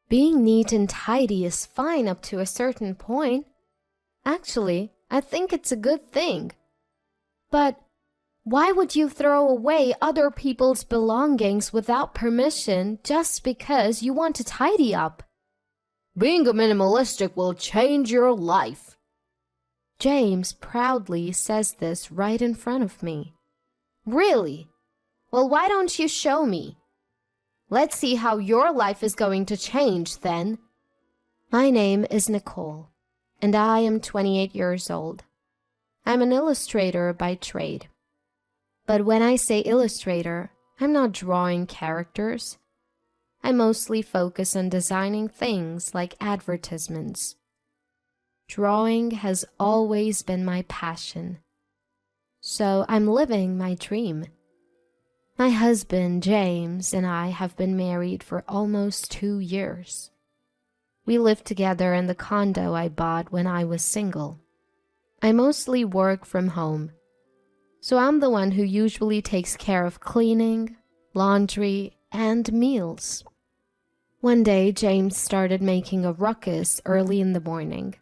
Being neat and tidy is fine up to a certain point. Actually, I think it's a good thing. But why would you throw away other people's belongings without permission just because you want to tidy up? Being a minimalistic will change your life. James proudly says this right in front of me. Really? Well, why don't you show me? Let's see how your life is going to change then. My name is Nicole, and I am 28 years old. I'm an illustrator by trade. But when I say illustrator, I'm not drawing characters. I mostly focus on designing things like advertisements. Drawing has always been my passion. So I'm living my dream. My husband, James, and I have been married for almost 2 years. We live together in the condo I bought when I was single. I mostly work from home, so I'm the one who usually takes care of cleaning, laundry, and meals. One day, James started making a ruckus early in the morning.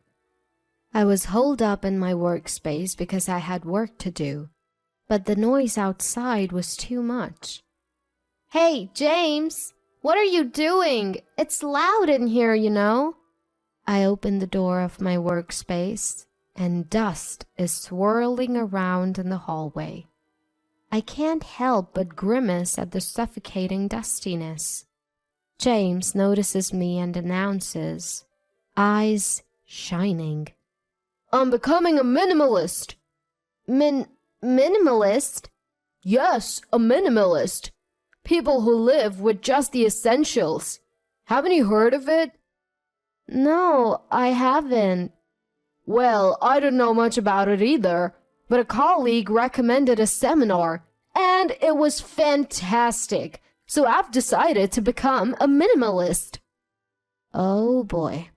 I was holed up in my workspace because I had work to do, but the noise outside was too much. Hey, James, what are you doing? It's loud in here, you know. I opened the door of my workspace, and dust is swirling around in the hallway. I can't help but grimace at the suffocating dustiness. James notices me and announces, eyes shining. I'm becoming a minimalist. Minimalist? Yes, a minimalist. People who live with just the essentials. Haven't you heard of it? No, I haven't. Well, I don't know much about it either, but a colleague recommended a seminar, and it was fantastic. So I've decided to become a minimalist. Oh boy.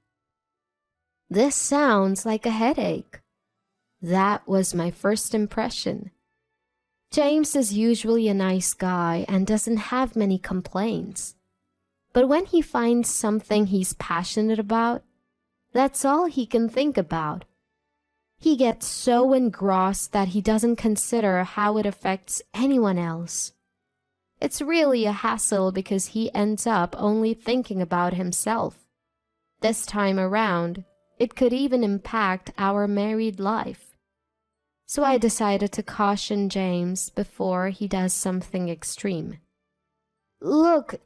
This sounds like a headache. That was my first impression. James is usually a nice guy and doesn't have many complaints. But when he finds something he's passionate about, that's all he can think about. He gets so engrossed that he doesn't consider how it affects anyone else. It's really a hassle because he ends up only thinking about himself. This time around, it could even impact our married life. So I decided to caution James before he does something extreme. Look,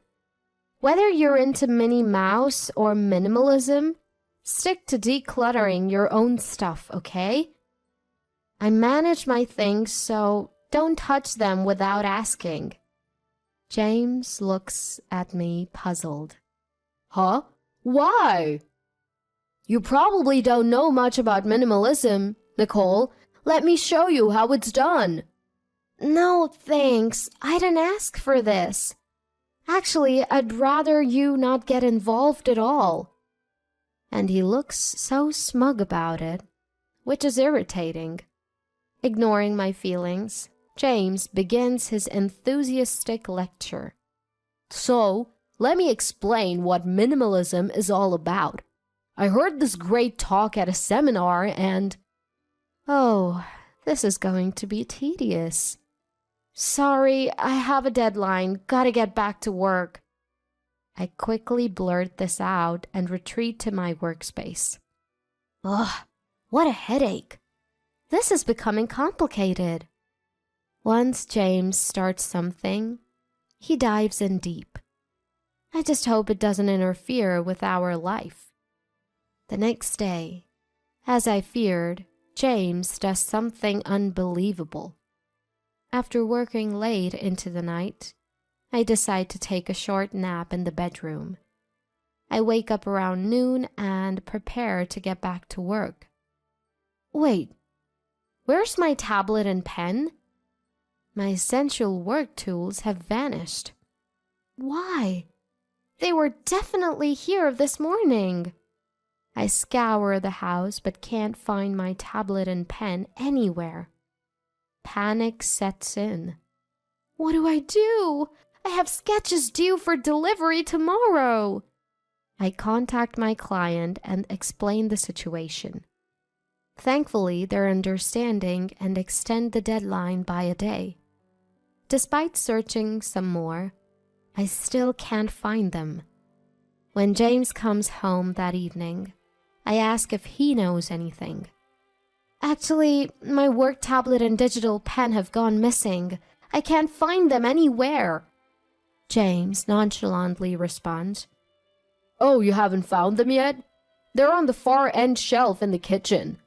whether you're into Minnie Mouse or minimalism, stick to decluttering your own stuff, okay? I manage my things, so don't touch them without asking. James looks at me puzzled. Huh? Why? You probably don't know much about minimalism, Nicole. Let me show you how it's done. No, thanks. I didn't ask for this. Actually, I'd rather you not get involved at all. And he looks so smug about it, which is irritating. Ignoring my feelings, James begins his enthusiastic lecture. So, let me explain what minimalism is all about. I heard this great talk at a seminar and... Oh, this is going to be tedious. Sorry, I have a deadline. Gotta get back to work. I quickly blurt this out and retreat to my workspace. Ugh, what a headache. This is becoming complicated. Once James starts something, he dives in deep. I just hope it doesn't interfere with our life. The next day, as I feared, James does something unbelievable. After working late into the night, I decide to take a short nap in the bedroom. I wake up around noon and prepare to get back to work. Wait, where's my tablet and pen? My essential work tools have vanished. Why? They were definitely here this morning. I scour the house but can't find my tablet and pen anywhere. Panic sets in. What do? I have sketches due for delivery tomorrow. I contact my client and explain the situation. Thankfully, they're understanding and extend the deadline by a day. Despite searching some more, I still can't find them. When James comes home that evening, I ask if he knows anything. Actually, my work tablet and digital pen have gone missing. I can't find them anywhere. James nonchalantly responds. Oh, you haven't found them yet? They're on the far end shelf in the kitchen.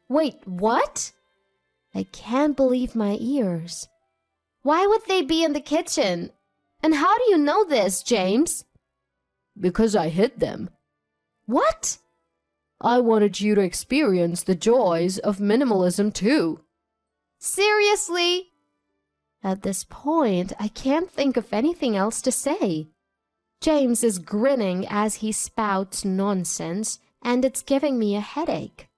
Wait, what? I can't believe my ears. Why would they be in the kitchen? And how do you know this, James? Because I hid them. What? I wanted you to experience the joys of minimalism too. Seriously? At this point, I can't think of anything else to say. James is grinning as he spouts nonsense, and it's giving me a headache.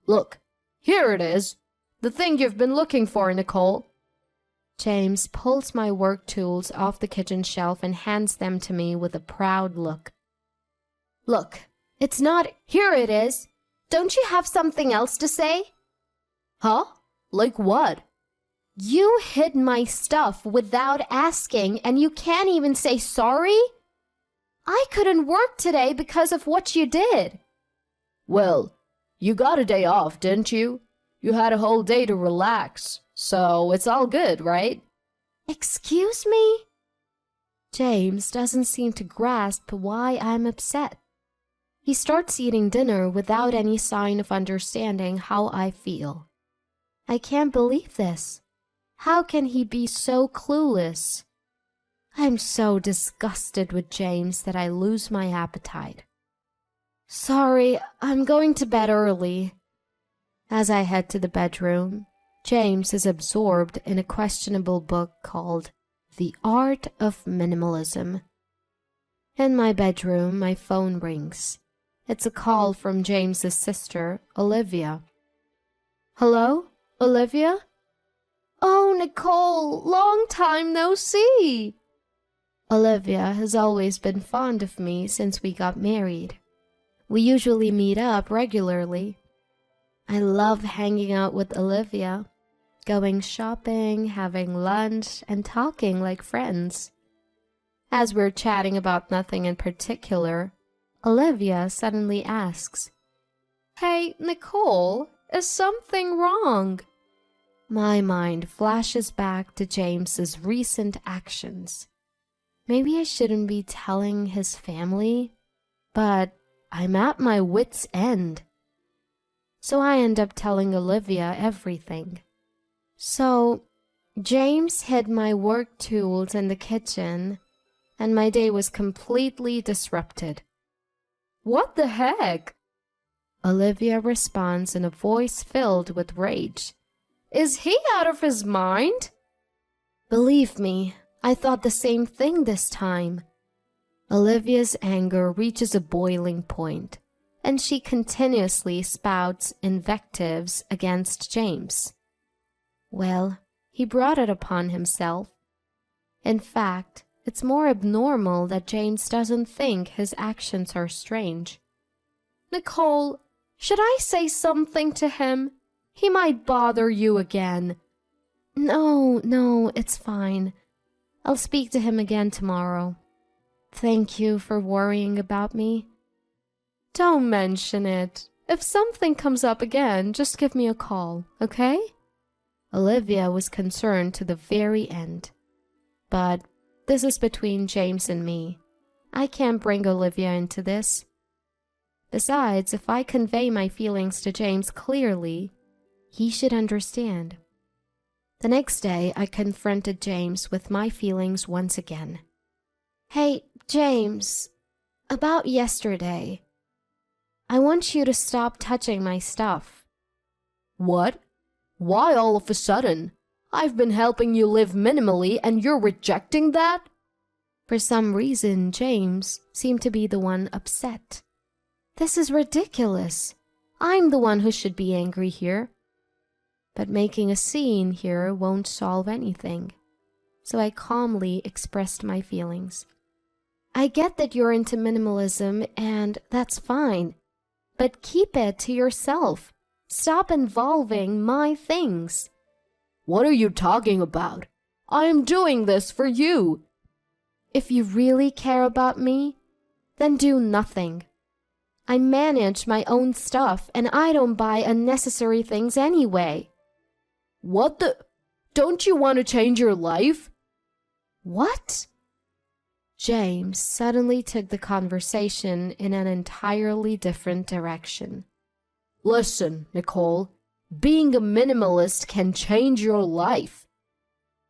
Look, here it is. The thing you've been looking for, Nicole. James pulls my work tools off the kitchen shelf and hands them to me with a proud look. Look, it's not... Here it is. Don't you have something else to say? Huh? Like what? You hid my stuff without asking, and you can't even say sorry? I couldn't work today because of what you did. Well, you got a day off, didn't you? You had a whole day to relax, so it's all good, right? Excuse me? James doesn't seem to grasp why I'm upset. He starts eating dinner without any sign of understanding how I feel. I can't believe this. How can he be so clueless? I'm so disgusted with James that I lose my appetite. Sorry, I'm going to bed early. As I head to the bedroom, James is absorbed in a questionable book called The Art of Minimalism. In my bedroom, my phone rings. It's a call from James's sister, Olivia. Hello, Olivia? Oh, Nicole, long time no see. Olivia has always been fond of me since we got married. We usually meet up regularly. I love hanging out with Olivia, going shopping, having lunch, and talking like friends. As we're chatting about nothing in particular, Olivia suddenly asks, Hey, Nicole, is something wrong? My mind flashes back to James's recent actions. Maybe I shouldn't be telling his family, but I'm at my wit's end. So I end up telling Olivia everything. So, James hid my work tools in the kitchen, and my day was completely disrupted. What the heck? Olivia responds in a voice filled with rage. Is he out of his mind? Believe me, I thought the same thing this time. Olivia's anger reaches a boiling point, and she continuously spouts invectives against James. Well, he brought it upon himself. In fact, it's more abnormal that James doesn't think his actions are strange. Nicole, should I say something to him? He might bother you again. No, it's fine. I'll speak to him again tomorrow. Thank you for worrying about me. Don't mention it. If something comes up again, just give me a call, okay? Olivia was concerned to the very end. But this is between James and me. I can't bring Olivia into this. Besides, if I convey my feelings to James clearly, he should understand. The next day, I confronted James with my feelings once again. Hey, James, about yesterday. I want you to stop touching my stuff. What? Why all of a sudden? I've been helping you live minimally and you're rejecting that? For some reason, James seemed to be the one upset. This is ridiculous. I'm the one who should be angry here. But making a scene here won't solve anything. So I calmly expressed my feelings. I get that you're into minimalism, and that's fine. But keep it to yourself. Stop involving my things. What are you talking about? I am doing this for you. If you really care about me, then do nothing. I manage my own stuff, and I don't buy unnecessary things anyway. What the? Don't you want to change your life? What? James suddenly took the conversation in an entirely different direction. Listen, Nicole, being a minimalist can change your life.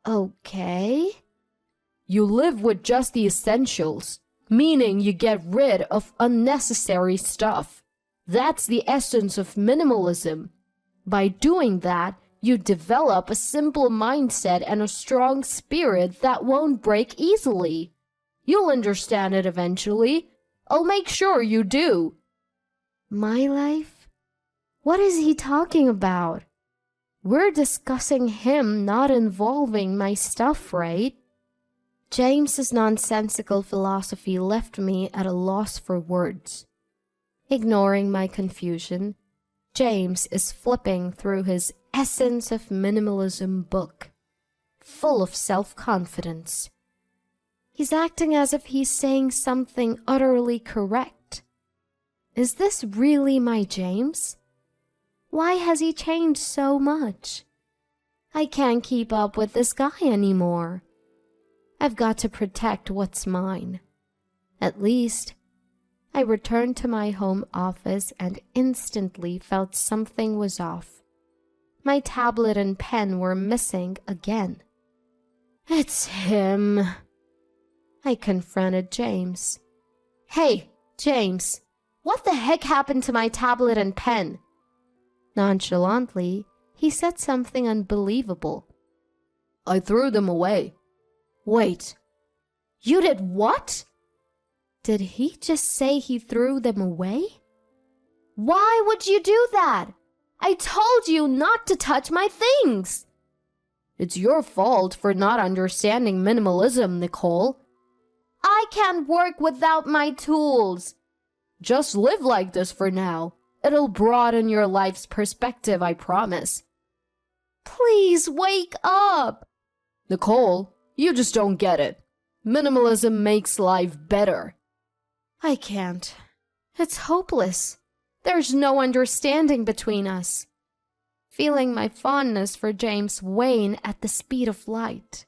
Okay. You live with just the essentials, meaning you get rid of unnecessary stuff. That's the essence of minimalism. By doing that, you develop a simple mindset and a strong spirit that won't break easily. You'll understand it eventually. I'll make sure you do. My life? What is he talking about? We're discussing him not involving my stuff, right? James's nonsensical philosophy left me at a loss for words. Ignoring my confusion, James is flipping through his Essence of Minimalism book, full of self-confidence. He's acting as if he's saying something utterly correct. Is this really my James? Why has he changed so much? I can't keep up with this guy anymore. I've got to protect what's mine. At least, I returned to my home office and instantly felt something was off. My tablet and pen were missing again. It's him. I confronted James. Hey, James, what the heck happened to my tablet and pen? Nonchalantly, he said something unbelievable. I threw them away. Wait, you did what? Did he just say he threw them away? Why would you do that? I told you not to touch my things. It's your fault for not understanding minimalism, Nicole. I can't work without my tools. Just live like this for now. It'll broaden your life's perspective, I promise. Please wake up. Nicole, you just don't get it. Minimalism makes life better. I can't. It's hopeless. There's no understanding between us. Feeling my fondness for James wane at the speed of light,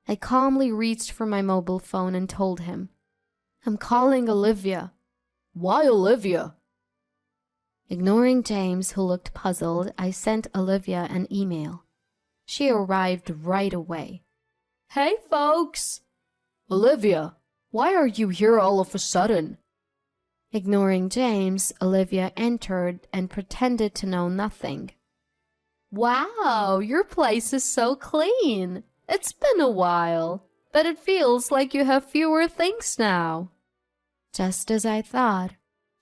I calmly reached for my mobile phone and told him, I'm calling Olivia. Why Olivia? Ignoring James, who looked puzzled, I sent Olivia an email. She arrived right away. Hey, folks! Olivia, why are you here all of a sudden? Ignoring James, Olivia entered and pretended to know nothing. Wow, your place is so clean. It's been a while, but it feels like you have fewer things now. Just as I thought,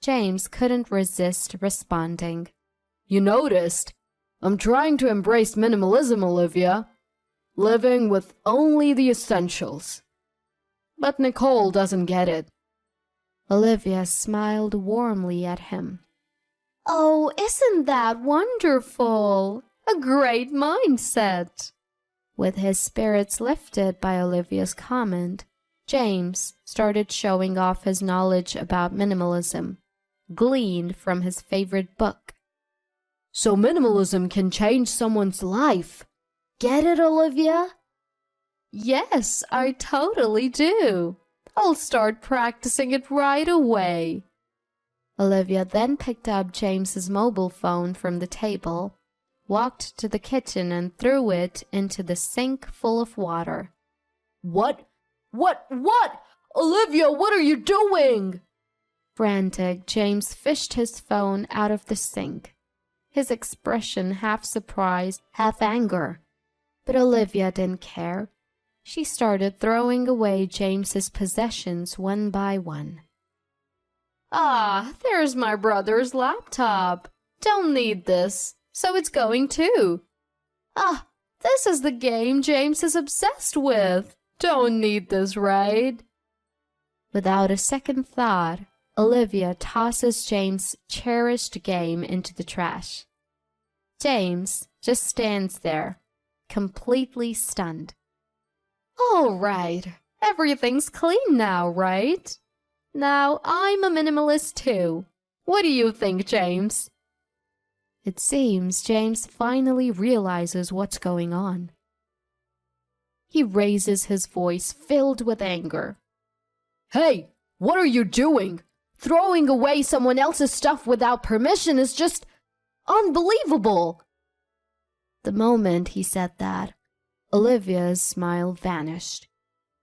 James couldn't resist responding. You noticed? I'm trying to embrace minimalism, Olivia. Living with only the essentials. But Nicole doesn't get it. Olivia smiled warmly at him. Oh, isn't that wonderful? A great mindset. With his spirits lifted by Olivia's comment, James started showing off his knowledge about minimalism, gleaned from his favorite book. So minimalism can change someone's life. Get it, Olivia? Yes, I totally do. I'll start practicing it right away. Olivia then picked up James's mobile phone from the table, walked to the kitchen and threw it into the sink full of water. What? Olivia, what are you doing? Frantic, James fished his phone out of the sink, his expression half surprise, half anger. But Olivia didn't care. She started throwing away James's possessions one by one. Ah, there's my brother's laptop. Don't need this, so it's going too. Ah, this is the game James is obsessed with. Don't need this, right? Without a second thought, Olivia tosses James' cherished game into the trash. James just stands there, completely stunned. All right, everything's clean now, right? Now I'm a minimalist too. What do you think, James? It seems James finally realizes what's going on. He raises his voice, filled with anger. Hey, what are you doing? Throwing away someone else's stuff without permission is just unbelievable. The moment he said that, Olivia's smile vanished.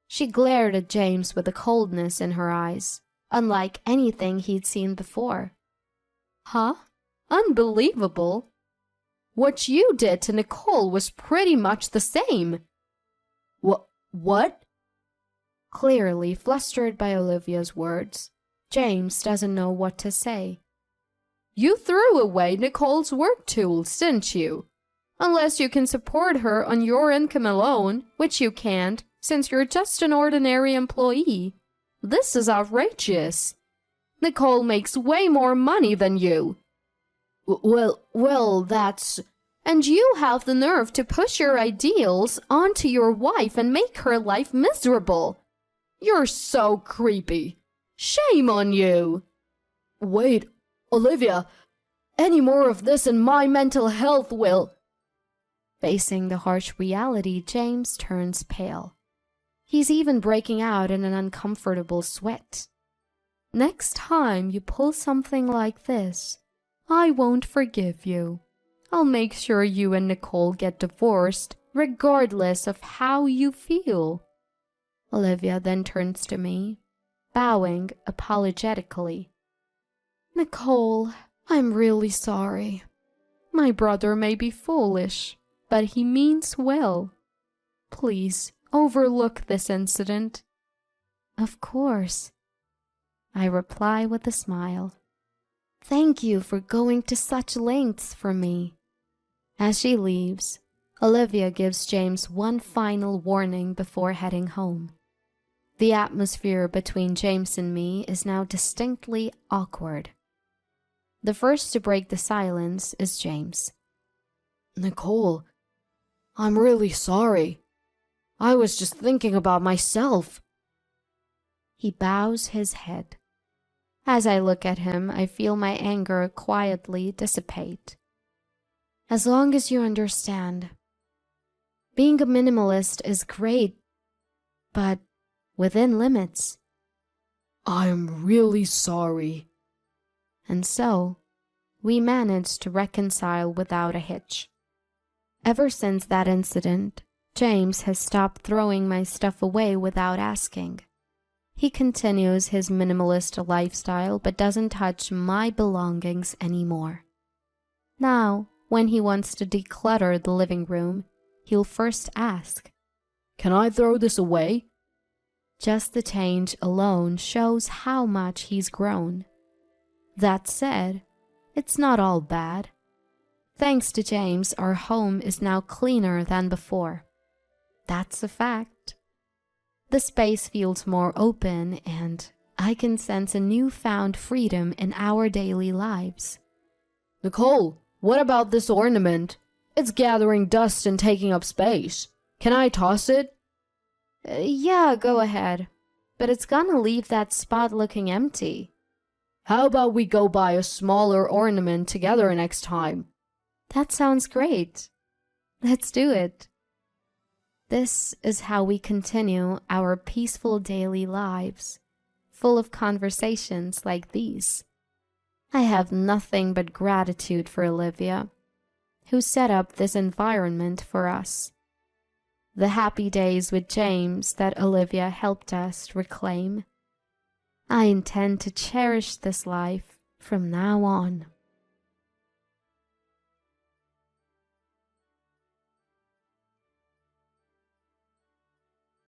She glared at James with a coldness in her eyes, unlike anything he'd seen before. Huh? Unbelievable? What you did to Nicole was pretty much the same. What? Clearly flustered by Olivia's words, James doesn't know what to say. You threw away Nicole's work tools, didn't you? Unless you can support her on your income alone, which you can't, since you're just an ordinary employee. This is outrageous. Nicole makes way more money than you. Well, that's... And you have the nerve to push your ideals onto your wife and make her life miserable. You're so creepy. Shame on you. Wait, Olivia, any more of this and my mental health will... Facing the harsh reality, James turns pale. He's even breaking out in an uncomfortable sweat. Next time you pull something like this, I won't forgive you. I'll make sure you and Nicole get divorced, regardless of how you feel. Olivia then turns to me, bowing apologetically. Nicole, I'm really sorry. My brother may be foolish, but he means well. Please, overlook this incident. Of course, I reply with a smile. Thank you for going to such lengths for me. As she leaves, Olivia gives James one final warning before heading home. The atmosphere between James and me is now distinctly awkward. The first to break the silence is James. Nicole, I'm really sorry. I was just thinking about myself. He bows his head. As I look at him, I feel my anger quietly dissipate. As long as you understand, being a minimalist is great, but within limits. I'm really sorry. And so, we managed to reconcile without a hitch. Ever since that incident, James has stopped throwing my stuff away without asking. He continues his minimalist lifestyle but doesn't touch my belongings anymore. Now, when he wants to declutter the living room, he'll first ask, "Can I throw this away?" Just the change alone shows how much he's grown. That said, it's not all bad. Thanks to James, our home is now cleaner than before. That's a fact. The space feels more open, and I can sense a newfound freedom in our daily lives. Nicole, what about this ornament? It's gathering dust and taking up space. Can I toss it? Yeah, go ahead. But it's gonna leave that spot looking empty. How about we go buy a smaller ornament together next time? That sounds great. Let's do it. This is how we continue our peaceful daily lives, full of conversations like these. I have nothing but gratitude for Olivia, who set up this environment for us. The happy days with James that Olivia helped us reclaim. I intend to cherish this life from now on.